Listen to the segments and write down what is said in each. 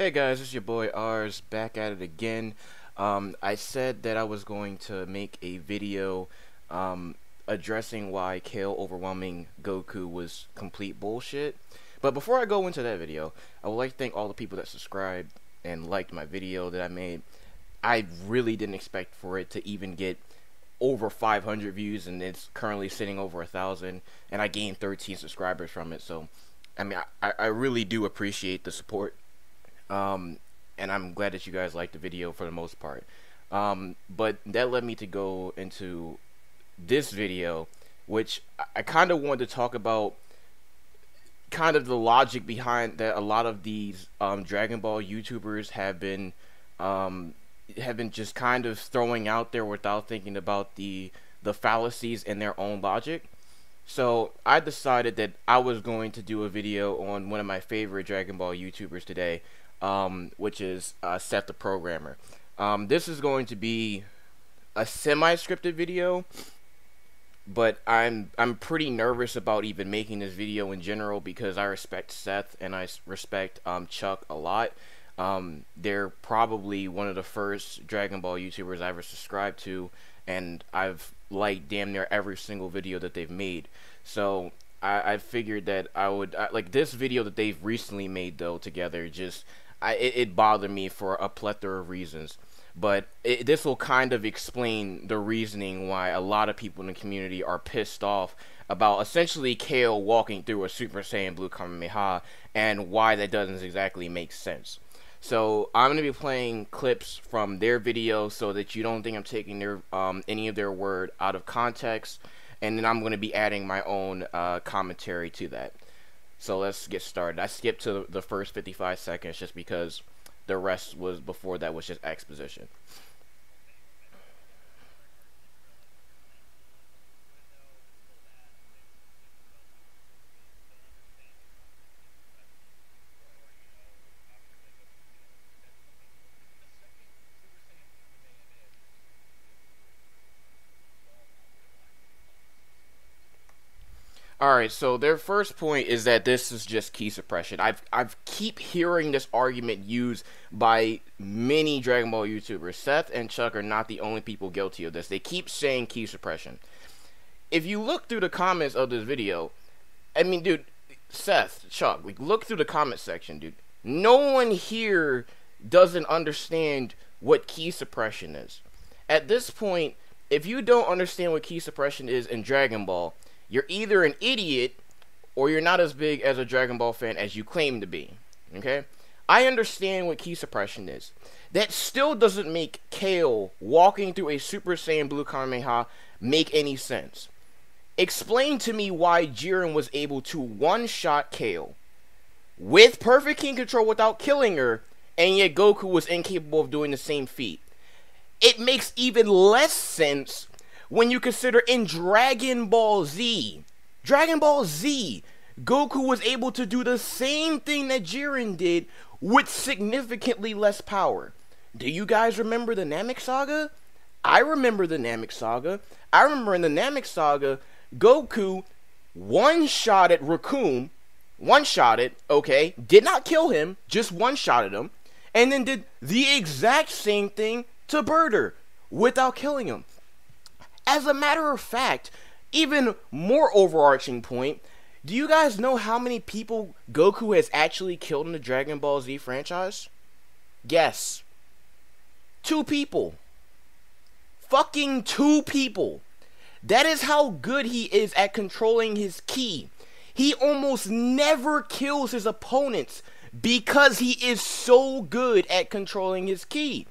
Hey guys, it's your boy R's back at it again. I said that I was going to make a video addressing why Kale overwhelming Goku was complete bullshit. But before I go into that video, I would like to thank all the people that subscribed and liked my video that I made. I really didn't expect for it to even get over 500 views, and it's currently sitting over 1,000, and I gained 13 subscribers from it. So I mean, I really do appreciate the support. And I'm glad that you guys liked the video for the most part. But that led me to go into this video, which I kind of wanted to talk about kind of the logic behind that a lot of these Dragon Ball YouTubers have been just kind of throwing out there without thinking about the fallacies in their own logic. So I decided that I was going to do a video on one of my favorite Dragon Ball YouTubers today, which is Seth the Programmer. This is going to be a semi-scripted video, but I'm pretty nervous about even making this video in general because I respect Seth and I respect Chuck a lot. They're probably one of the first Dragon Ball YouTubers I ever subscribed to, and I've liked damn near every single video that they've made. So I figured that I would like this video that they've recently made though together. It bothered me for a plethora of reasons, but this will kind of explain the reasoning why a lot of people in the community are pissed off about essentially Kale walking through a Super Saiyan Blue Kamehameha and why that doesn't exactly make sense. So I'm going to be playing clips from their video so that you don't think I'm taking their any of their word out of context, and then I'm going to be adding my own commentary to that. So let's get started. I skipped to the first 55 seconds just because the rest was before that was just exposition. Alright, so their first point is that this is just key suppression. I've keep hearing this argument used by many Dragon Ball YouTubers. Seth and Chuck are not the only people guilty of this. They keep saying key suppression. If you look through the comments of this video, I mean, dude, Seth, Chuck, look through the comment section, dude. No one here doesn't understand what key suppression is. At this point, if you don't understand what key suppression is in Dragon Ball, you're either an idiot or you're not as big as a Dragon Ball fan as you claim to be. Okay? I understand what key suppression is. That still doesn't make Kale walking through a Super Saiyan Blue Kamehameha make any sense. Explain to me why Jiren was able to one-shot Kale with perfect king control without killing her, and yet Goku was incapable of doing the same feat. It makes even less sense when you consider in Dragon Ball Z, Goku was able to do the same thing that Jiren did with significantly less power. Do you guys remember the Namek Saga? I remember the Namek Saga. I remember in the Namek Saga, Goku one-shotted Raccoon, okay, did not kill him, just one-shotted him, and then did the exact same thing to Birder without killing him. As a matter of fact, even more overarching point, do you guys know how many people Goku has actually killed in the Dragon Ball Z franchise? Guess. 2 people. Fucking 2 people. That is how good he is at controlling his ki. He almost never kills his opponents because he is so good at controlling his ki.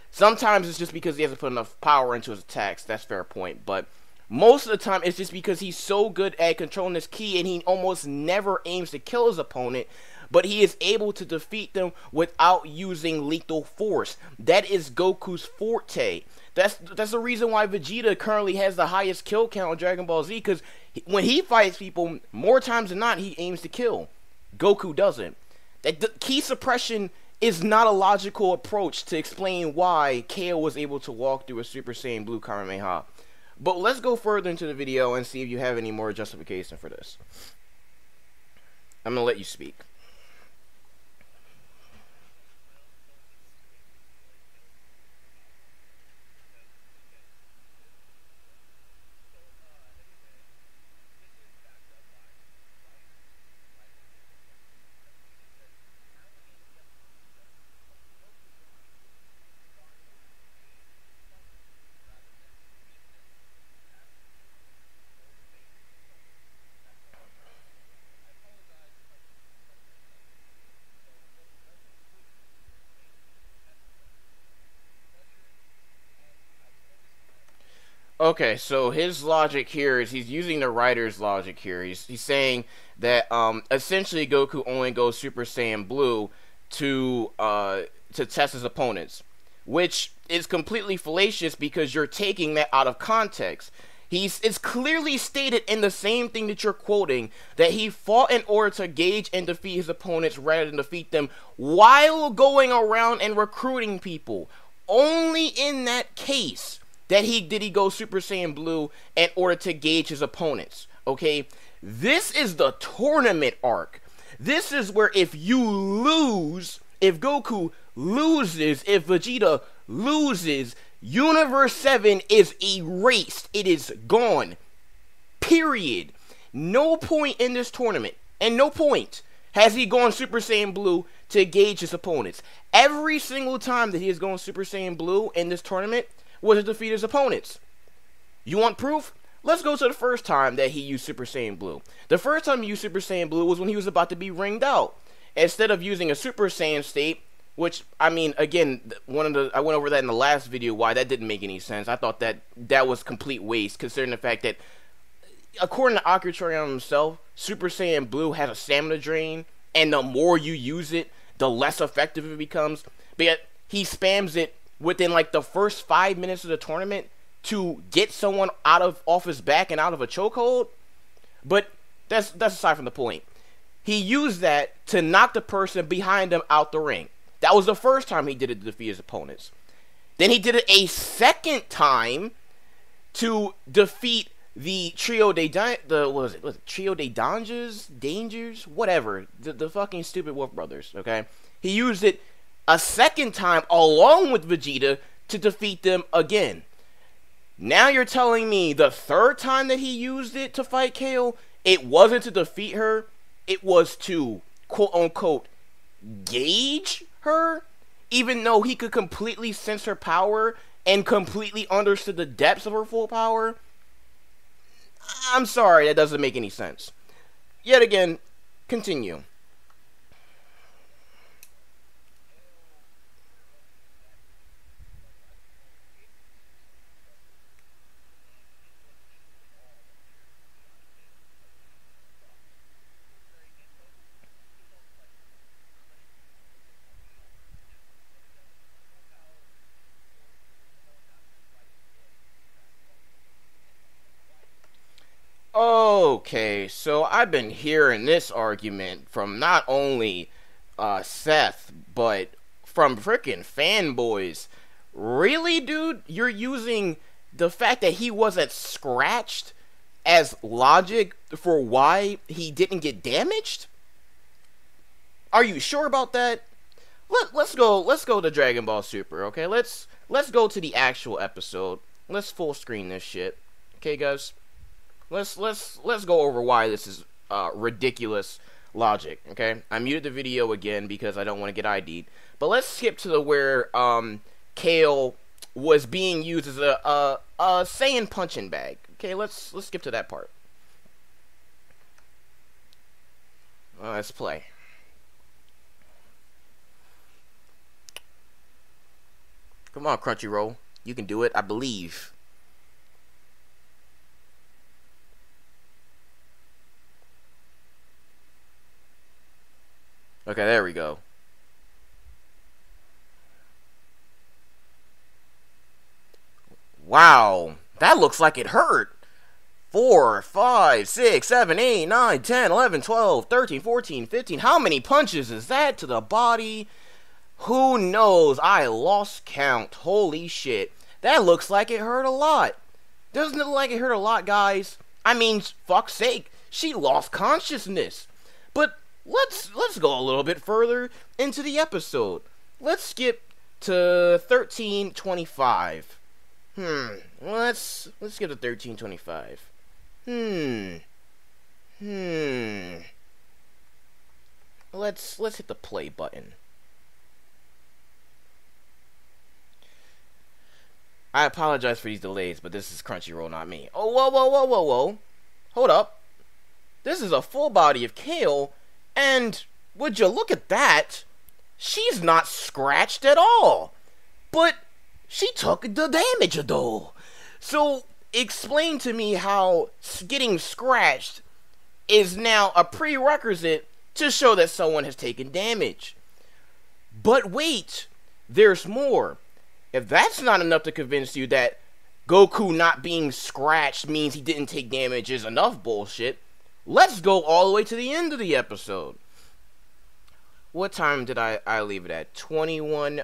Sometimes it's just because he hasn't put enough power into his attacks. That's a fair point. But most of the time, it's just because he's so good at controlling his ki, and he almost never aims to kill his opponent, but he is able to defeat them without using lethal force. That is Goku's forte. That's the reason why Vegeta currently has the highest kill count in Dragon Ball Z, because when he fights people, more times than not, he aims to kill. Goku doesn't. The key suppression is not a logical approach to explain why Kale was able to walk through a Super Saiyan Blue Kamehameha. But let's go further into the video and see if you have any more justification for this. I'm going to let you speak. Okay, so his logic here is he's using the writer's logic here. He's saying that essentially Goku only goes Super Saiyan Blue to test his opponents, which is completely fallacious because you're taking that out of context. It's clearly stated in the same thing that you're quoting that he fought in order to gauge and defeat his opponents rather than defeat them while going around and recruiting people. Only in that case that he go Super Saiyan Blue in order to gauge his opponents. Okay, this is the tournament arc. This is where if you lose, if Goku loses, if Vegeta loses, Universe 7 is erased. It is gone. Period. No point in this tournament, and no point has he gone Super Saiyan Blue to gauge his opponents. Every single time that he has gone Super Saiyan Blue in this tournament was to defeat his opponents. You want proof? Let's go to the first time that he used Super Saiyan Blue. The first time he used Super Saiyan Blue was when he was about to be ringed out. Instead of using a Super Saiyan state, which, I mean, again, I went over that in the last video, why that didn't make any sense. I thought that was complete waste, considering the fact that, according to Akira himself, Super Saiyan Blue has a stamina drain, and the more you use it, the less effective it becomes. But yet, he spams it within, like, the first 5 minutes of the tournament to get someone off his back and out of a chokehold. But that's aside from the point. He used that to knock the person behind him out the ring. That was the first time he did it to defeat his opponents. Then he did it a second time to defeat the Trio de Trio de Dangers, whatever, the fucking stupid Wolf Brothers. Okay, he used it a second time along with Vegeta to defeat them again. Now you're telling me the third time that he used it to fight Kale, it wasn't to defeat her, it was to quote unquote gauge her, even though he could completely sense her power and completely understood the depths of her full power? I'm sorry, that doesn't make any sense. Yet again, continue. Okay, so I've been hearing this argument from not only Seth, but from freaking fanboys. Really, dude? You're using the fact that he wasn't scratched as logic for why he didn't get damaged? Are you sure about that? Let's go to Dragon Ball Super, okay? Let's go to the actual episode. Let's full screen this shit. Okay, guys? Let's go over why this is ridiculous logic, okay? I muted the video again because I don't want to get ID'd. But let's skip to the where Kale was being used as a Saiyan punching bag. Okay, let's skip to that part. Let's play. Come on, Crunchyroll. You can do it, I believe. Okay, there we go. Wow, that looks like it hurt. 4, 5, 6, 7, 8, 9, 10, 11, 12, 13, 14, 15. How many punches is that to the body? Who knows? I lost count. Holy shit. That looks like it hurt a lot. Doesn't it look like it hurt a lot, guys? I mean, fuck's sake, she lost consciousness. But let's go a little bit further into the episode. Let's skip to 1325. Let's skip to 1325. Let's hit the play button. I apologize for these delays, but this is Crunchyroll, not me. Oh, whoa. Hold up. This is a full body of Kale, and would you look at that? She's not scratched at all. But she took the damage, though. So, explain to me how getting scratched is now a prerequisite to show that someone has taken damage. But wait, there's more. If that's not enough to convince you that Goku not being scratched means he didn't take damage is enough bullshit, let's go all the way to the end of the episode. What time did I leave it at? 21?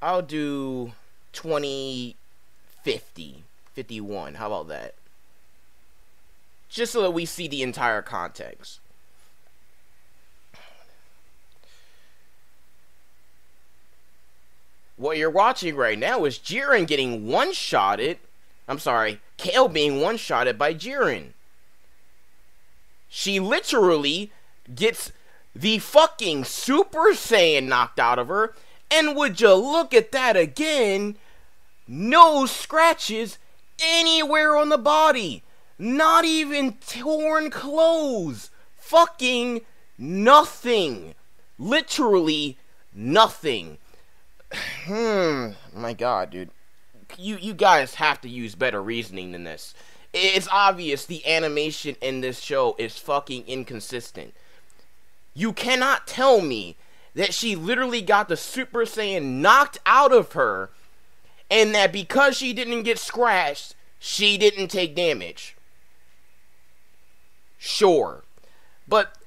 I'll do 2050. 51. How about that? Just so that we see the entire context. What you're watching right now is Jiren getting one-shotted. I'm sorry, Kale being one-shotted by Jiren. She literally gets the fucking Super Saiyan knocked out of her, and would you look at that again, no scratches anywhere on the body, not even torn clothes, fucking nothing, literally nothing. My god, dude, you guys have to use better reasoning than this. It's obvious the animation in this show is fucking inconsistent. You cannot tell me that she literally got the Super Saiyan knocked out of her, and that because she didn't get scratched, she didn't take damage. Sure. But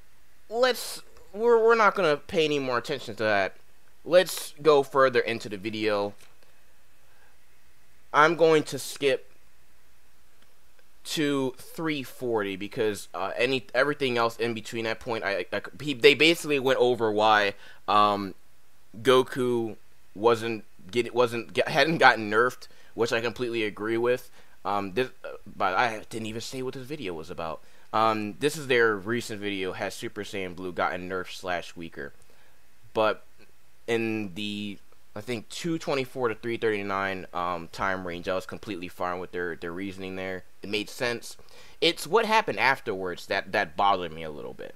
we're not gonna pay any more attention to that. Let's go further into the video. I'm going to skip to 340 because everything else in between that point, they basically went over why Goku hadn't gotten nerfed, which I completely agree with. But I didn't even say what this video was about. This is their recent video. Has Super Saiyan Blue gotten nerfed / weaker? But in the, I think, 224 to 339 time range, I was completely fine with their reasoning there. It made sense. It's what happened afterwards that bothered me a little bit.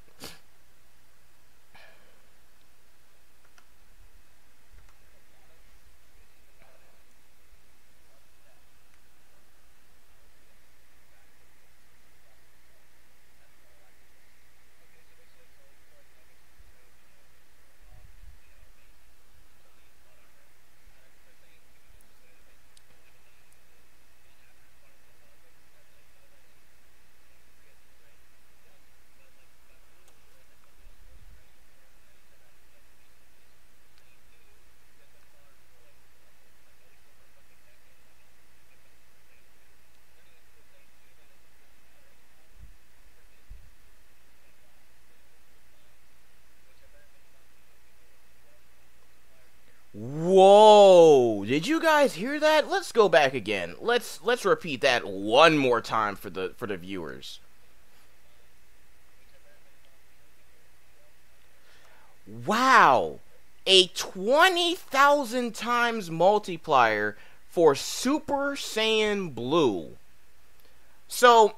Whoa! Did you guys hear that? Let's go back again. Let's repeat that one more time for the viewers. Wow! A 20,000 times multiplier for Super Saiyan Blue. So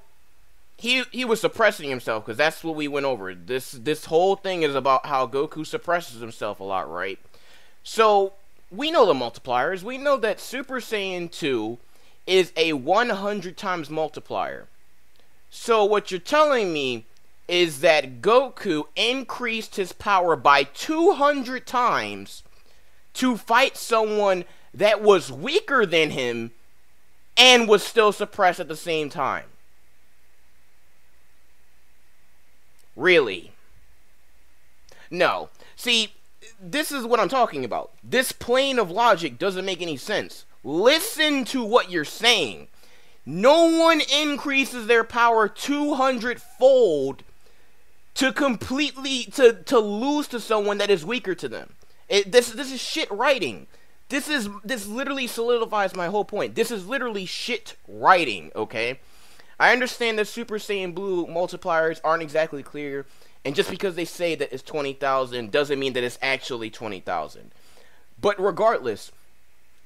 he was suppressing himself, because that's what we went over. This whole thing is about how Goku suppresses himself a lot, right? So, we know the multipliers. We know that Super Saiyan 2 is a 100 times multiplier. So, what you're telling me is that Goku increased his power by 200 times to fight someone that was weaker than him and was still suppressed at the same time. Really? No. See, this is what I'm talking about. This plane of logic doesn't make any sense. Listen to what you're saying. No one increases their power 200-fold to lose to someone that is weaker to them. This is shit writing. This literally solidifies my whole point. This is literally shit writing, okay? I understand that Super Saiyan Blue multipliers aren't exactly clear, and just because they say that it's 20,000 doesn't mean that it's actually 20,000. But regardless,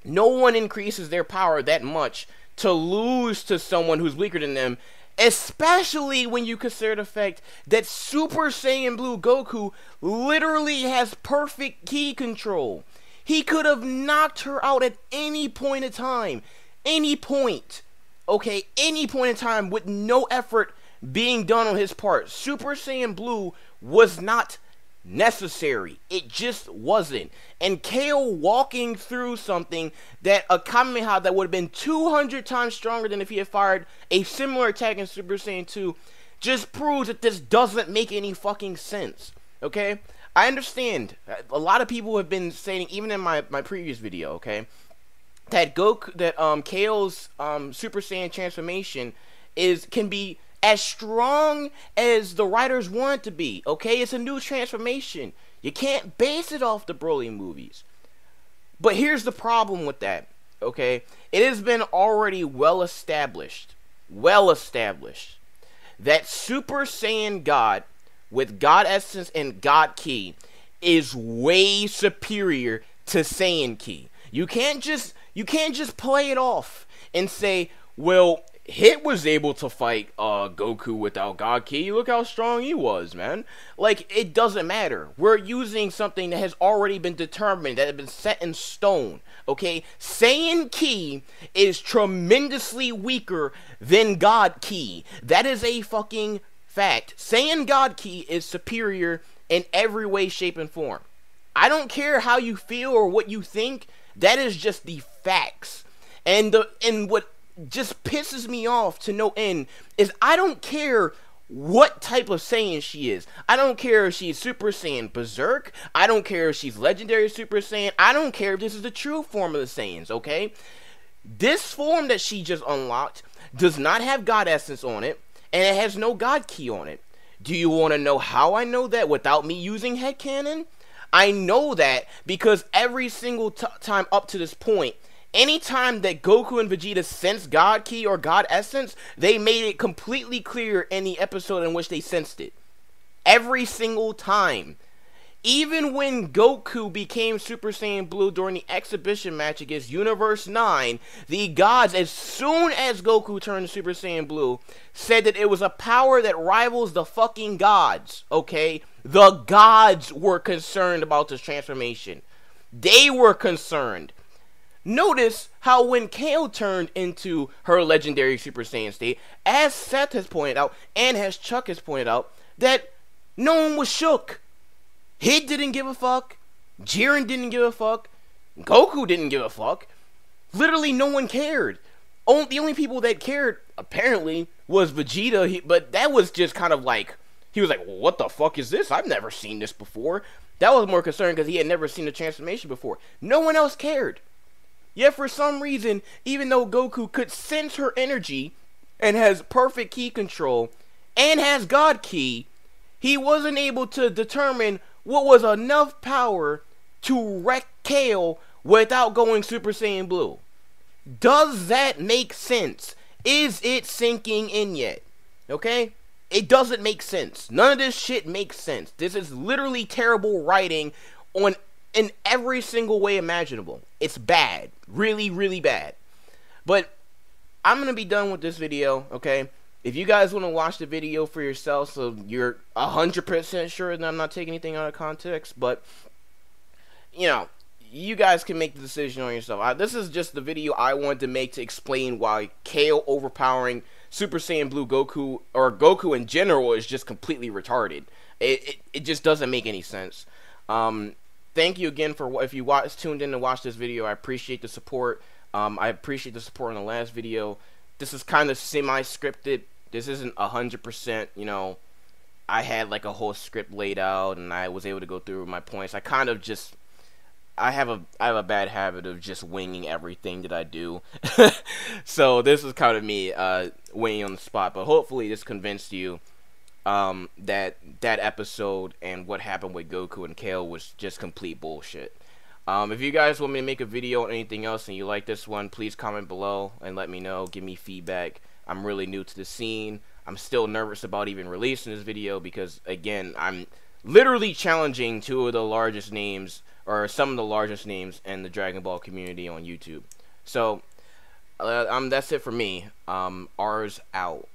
no one increases their power that much to lose to someone who's weaker than them, especially when you consider the fact that Super Saiyan Blue Goku literally has perfect ki control. He could have knocked her out at any point in time, any point, okay, any point in time with no effort being done on his part. Super Saiyan Blue was not necessary. It just wasn't. And Kale walking through something that a Kamehameha that would have been 200 times stronger than if he had fired a similar attack in Super Saiyan 2 just proves that this doesn't make any fucking sense. Okay? I understand. A lot of people have been saying, even in my previous video, okay, that Kale's Super Saiyan transformation can be as strong as the writers want it to be. Okay, it's a new transformation. You can't base it off the Broly movies. But here's the problem with that. Okay, it has been already well established that Super Saiyan God with God Essence and God Ki is way superior to Saiyan Ki. You can't just play it off and say, well, Hit was able to fight Goku without God Ki. Look how strong he was, man. Like, it doesn't matter. We're using something that has already been determined, that has been set in stone, okay? Saiyan Ki is tremendously weaker than God Ki. That is a fucking fact. Saiyan God Ki is superior in every way, shape, and form. I don't care how you feel or what you think. That is just the facts. And what just pisses me off to no end is I don't care what type of Saiyan she is. I don't care if she's Super Saiyan Berserk. I don't care if she's Legendary Super Saiyan. I don't care if this is the true form of the Saiyans, okay? This form that she just unlocked does not have God Essence on it, and it has no God Ki on it. Do you want to know how I know that without me using headcanon? I know that because every single time up to this point, anytime that Goku and Vegeta sensed God Ki or God Essence, they made it completely clear in the episode in which they sensed it. Every single time. Even when Goku became Super Saiyan Blue during the exhibition match against Universe 9, the gods, as soon as Goku turned Super Saiyan Blue, said that it was a power that rivals the fucking gods, okay? The gods were concerned about this transformation. They were concerned. Notice how when Kale turned into her legendary Super Saiyan state, as Seth has pointed out, and as Chuck has pointed out, that no one was shook. Hit didn't give a fuck. Jiren didn't give a fuck. Goku didn't give a fuck. Literally no one cared. The only people that cared, apparently, was Vegeta, but that was just kind of like, he was like, well, what the fuck is this? I've never seen this before. That was more concerned because he had never seen the transformation before. No one else cared. Yet for some reason, even though Goku could sense her energy and has perfect ki control and has God Ki, he wasn't able to determine what was enough power to wreck Kale without going Super Saiyan Blue. Does that make sense? Is it sinking in yet? Okay? It doesn't make sense. None of this shit makes sense. This is literally terrible writing in every single way imaginable. It's bad. Really, really bad. But I'm going to be done with this video, okay? If you guys want to watch the video for yourself, so you're 100% sure that I'm not taking anything out of context, but, you know, you guys can make the decision on yourself. This is just the video I wanted to make to explain why Kale overpowering Super Saiyan Blue Goku, or Goku in general, is just completely retarded. It just doesn't make any sense. Thank you again for if you tuned in to watch this video. I appreciate the support. I appreciate the support in the last video. This is kind of semi-scripted. This isn't 100%, you know, I had like a whole script laid out and I was able to go through my points. I kind of just, I have a bad habit of just winging everything that I do. So this is kind of me winging on the spot, but hopefully this convinced you that episode and what happened with Goku and Kale was just complete bullshit. If you guys want me to make a video on anything else and you like this one, please comment below and let me know. Give me feedback. I'm really new to the scene. I'm still nervous about even releasing this video because, again, I'm literally challenging two of the largest names, or some of the largest names in the Dragon Ball community on YouTube. So, that's it for me. R's out.